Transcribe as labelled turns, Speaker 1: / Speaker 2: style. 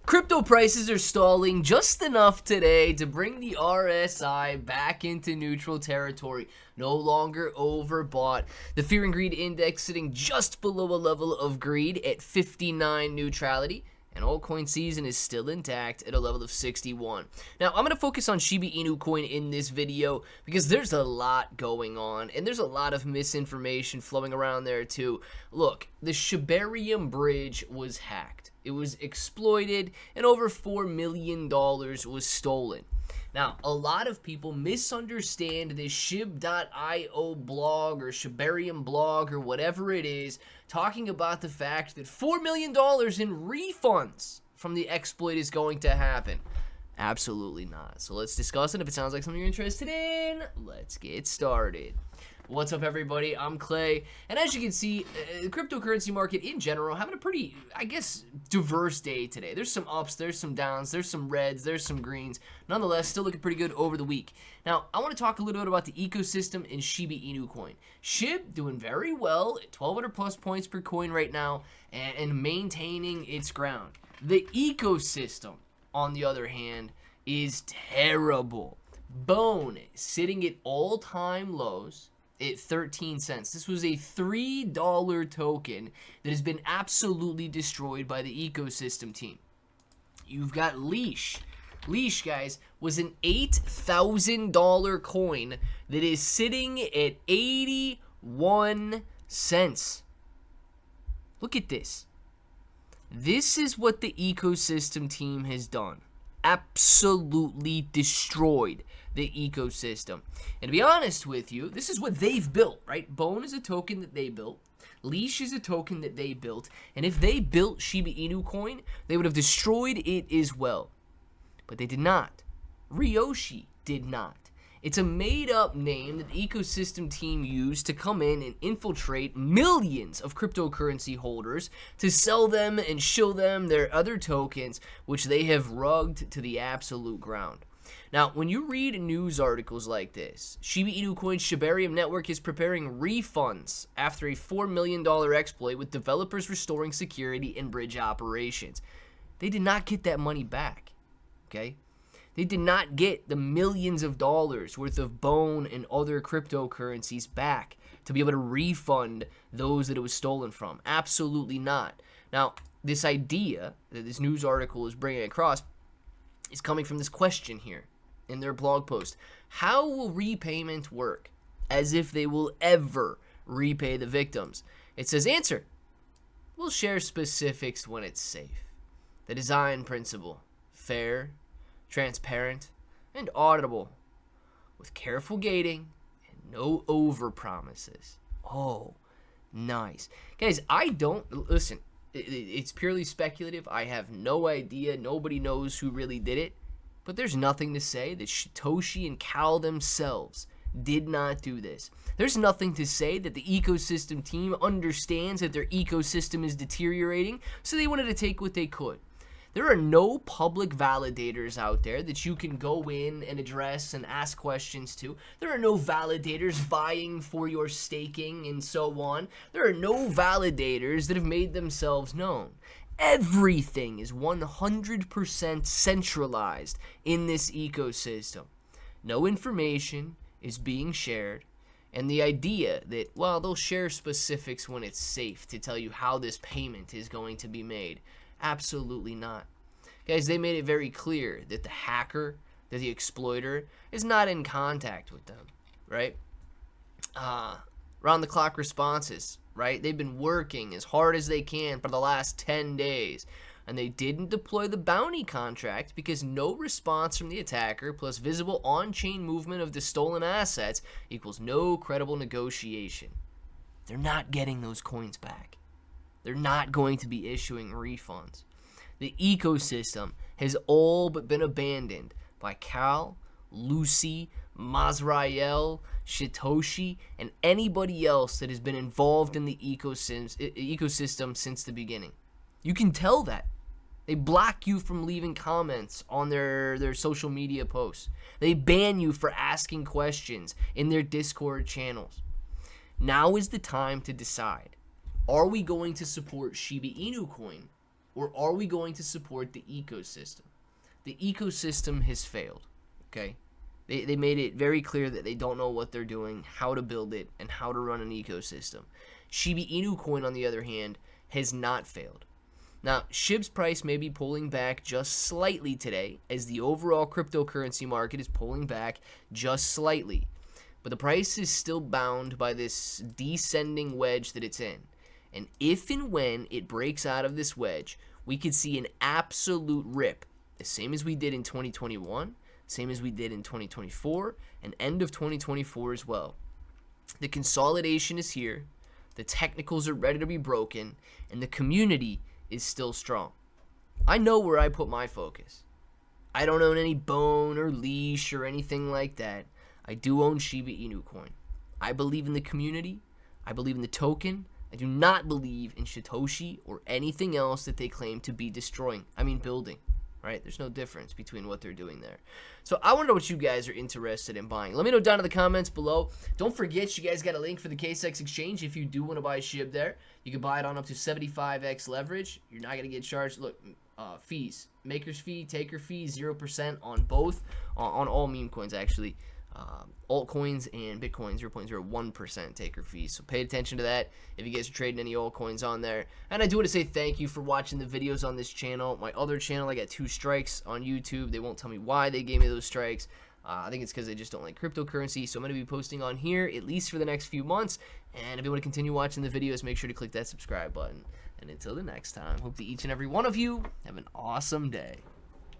Speaker 1: Crypto prices are stalling just enough today to bring the RSI back into neutral territory. No longer overbought. The Fear and Greed Index sitting just below a level of greed at 59 neutrality. And altcoin season is still intact at a level of 61. Now, I'm going to focus on Shiba Inu coin in this video because there's a lot going on and there's a lot of misinformation flowing around there too. Look, the Shibarium bridge was hacked. It was exploited and over $4 million was stolen. Now, a lot of people misunderstand this SHIB.io blog or Shibarium blog or whatever it is, talking about the fact that $4 million in refunds from the exploit is going to happen. Absolutely not. So let's discuss it. If it sounds like something you're interested in, let's get started. What's up, everybody? I'm Clay, and as you can see, the cryptocurrency market in general having a pretty, I guess, diverse day today. There's some ups, there's some downs, there's some reds, there's some greens. Nonetheless, still looking pretty good over the week. Now, I want to talk a little bit about the ecosystem in Shiba Inu coin. SHIB doing very well at 1,200 plus points per coin right now and maintaining its ground. The ecosystem, on the other hand, is terrible. Bone sitting at all-time lows at 13 cents. This was a $3 token that has been absolutely destroyed by the ecosystem team. You've got Leash. Leash, guys, was an $8,000 coin that is sitting at 81 cents. Look at this. This is what the ecosystem team has done. Absolutely destroyed the ecosystem. And to be honest with you, this is what they've built, right? Bone is a token that they built. Leash is a token that they built. And if they built Shiba Inu coin, they would have destroyed it as well. But they did not. Ryoshi did not. It's a made-up name that the ecosystem team used to come in and infiltrate millions of cryptocurrency holders to sell them and shill them their other tokens, which they have rugged to the absolute ground. Now, when you read news articles like this, Shiba Inu coin's Shibarium network is preparing refunds after a $4 million exploit with developers restoring security and bridge operations. They did not get that money back, okay? They did not get the millions of dollars worth of Bone and other cryptocurrencies back to be able to refund those that it was stolen from. Absolutely not. Now, this idea that this news article is bringing across is coming from this question here in their blog post. How will repayment work? As if they will ever repay the victims. It says, answer. We'll share specifics when it's safe. The design principle. Fair, transparent, and auditable, with careful gating and no over-promises. Oh, nice. Guys, I don't, listen, it's purely speculative. I have no idea. Nobody knows who really did it. But there's nothing to say that Satoshi and Cal themselves did not do this. There's nothing to say that the ecosystem team understands that their ecosystem is deteriorating, so they wanted to take what they could. There are no public validators out there that you can go in and address and ask questions to. There are no validators vying for your staking and so on. There are no validators that have made themselves known. Everything is 100% centralized in this ecosystem. No information is being shared. And the idea that, well, they'll share specifics when it's safe to tell you how this payment is going to be made. Absolutely not. Guys, they made it very clear that the hacker, that the exploiter, is not in contact with them, right? Round-the-clock responses, right? They've been working as hard as they can for the last 10 days, and they didn't deploy the bounty contract because no response from the attacker plus visible on-chain movement of the stolen assets equals no credible negotiation. They're not getting those coins back. They're not going to be issuing refunds. The ecosystem has all but been abandoned by Cal, Lucy, Mazrael, Satoshi, and anybody else that has been involved in the ecosystem since the beginning. You can tell that. They block you from leaving comments on their social media posts. They ban you for asking questions in their Discord channels. Now is the time to decide. Are we going to support Shiba Inu coin, or are we going to support the ecosystem? The ecosystem has failed, okay? They made it very clear that they don't know what they're doing, how to build it, and how to run an ecosystem. Shiba Inu coin, on the other hand, has not failed. Now, SHIB's price may be pulling back just slightly today, as the overall cryptocurrency market is pulling back just slightly. But the price is still bound by this descending wedge that it's in. And if and when it breaks out of this wedge, we could see an absolute rip, the same as we did in 2021, same as we did in 2024, and end of 2024 as well. The consolidation is here, the technicals are ready to be broken, and the community is still strong. I know where I put my focus. I don't own any Bone or Leash or anything like that. I do own Shiba Inu coin. I believe in the community. I believe in the token. I do not believe in Satoshi or anything else that they claim to be building. Right? There's no difference between what they're doing there. So I want to know what you guys are interested in buying. Let me know down in the comments below. Don't forget, you guys got a link for the KCEX exchange. If you do want to buy SHIB there, you can buy it on up to 75x leverage. You're not going to get charged. Look, fees. Maker's fee, taker fee, 0% on both. On all meme coins, actually. Altcoins and Bitcoin, 0.01% taker fees. So pay attention to that if you guys are trading any altcoins on there. And I do want to say thank you for watching the videos on this channel. My other channel, I got 2 strikes on YouTube. They won't tell me why they gave me those strikes. I think it's because they just don't like cryptocurrency. So I'm going to be posting on here at least for the next few months. And if you want to continue watching the videos, make sure to click that subscribe button. And until the next time, hope that each and every one of you have an awesome day.